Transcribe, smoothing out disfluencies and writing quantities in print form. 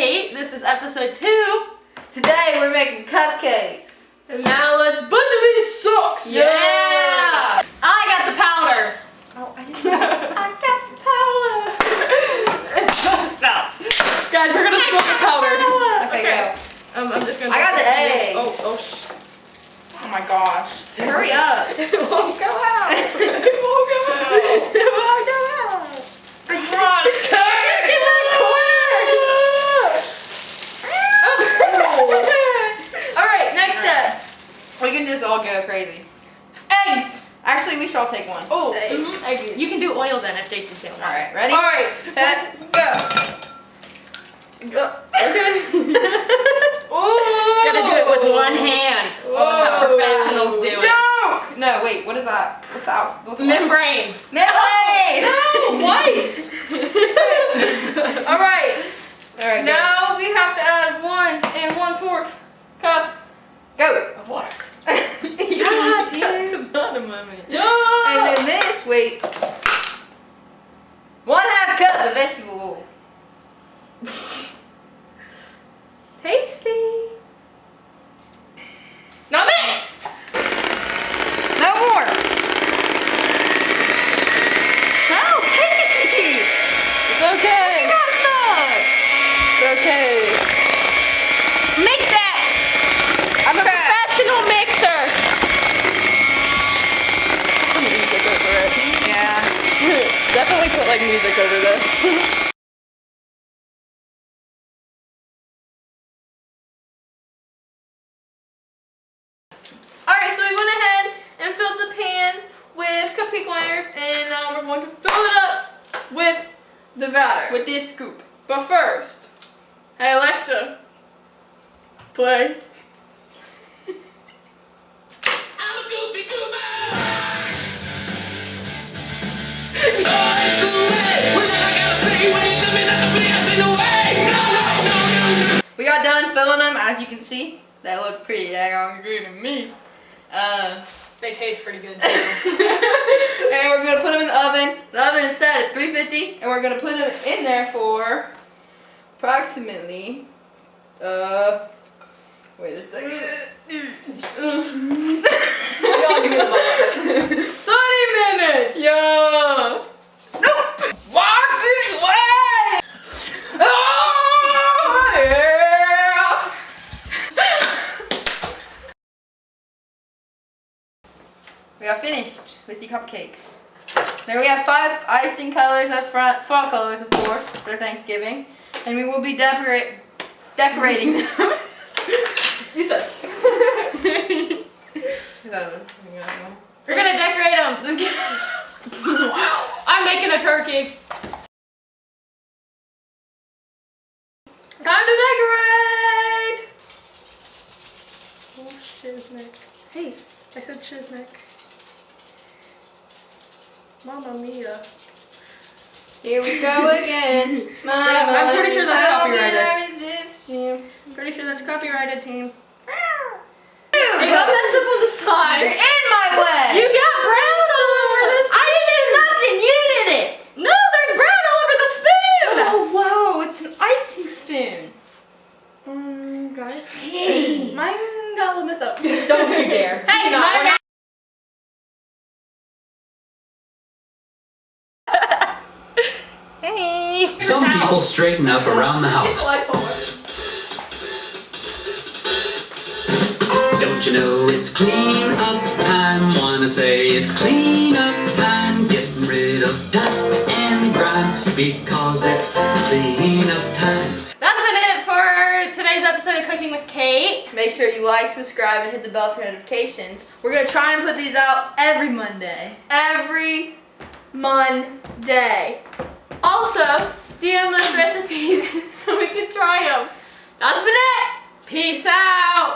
Kate. This is episode 2. Today we're making cupcakes. And now let's butcher these socks. Yeah! I got the powder. Oh, I didn't know. I got the powder. Stop. Guys, we're gonna spill the powder. Okay, go. I'm just gonna. I got the egg. Oh my gosh. Hurry up. It won't go out. It won't go out. It won't go out. Come on, it's Alright, next step. We can just all go crazy. Eggs! Actually, we should all take one. Oh, eggs. You can do oil then if Jason's doing one. Alright, ready? Alright, set, go. Okay. Ooh. Gotta do it with one hand. Oh, that's how professionals do it. No, wait, what is that? What's the outside? What's the Membrane. Membrane! No, white! Alright, now we have to add 1 1/4 cup go. of water. That's not a moment. No! And then this, wait. 1/2 cup of vegetable oil. Tasty. Now mix! No more. No, Katie! It's okay. You got stuck. It's okay. Mix that. I'm a professional mixer. Put music over it. Yeah. Definitely put like music over this. Alright, so we went ahead and filled the pan with cupcake liners, and now we're going to fill it up with the batter. With this scoop. But first, hey Alexa, play. We got done filling them, as you can see. They look pretty dang good to me. They taste pretty good And too. we're gonna put them in the oven. The oven is set at 350, and we're gonna put them in there for approximately, wait a second. Y'all give me the box. 30 minutes! Yeah. Nope! Walk this way! Oh, yeah! We are finished with the cupcakes. There we have 5 icing colors up front, fall colors of course, for Thanksgiving. And we will be decorating them. You said. We're gonna decorate them. Wow. I'm making a turkey. Time to decorate! Oh, shiznick. Hey, I said shiznick. Mamma mia. Here we go again. I'm pretty sure that's copyrighted. I'm Pretty sure that's copyrighted, team. You got messed up on the side. You're in my way. You got brown all over this. I didn't do nothing. You did it. No, there's brown all over the spoon. Oh wow, it's an icing spoon. Guys. Hey. Mine got a little messed up. Don't you dare. Hey, No, mine we're not. Hey. Some people straighten up around the house. Don't you know it's clean up time? Wanna say it's clean up time. Getting rid of dust and grime because it's clean up time. That's been it for today's episode of Cooking with Kate. Make sure you like, subscribe, and hit the bell for notifications. We're gonna try and put these out every Monday. Every Monday. Also, DM us recipes so we can try them. That's been it. Peace out.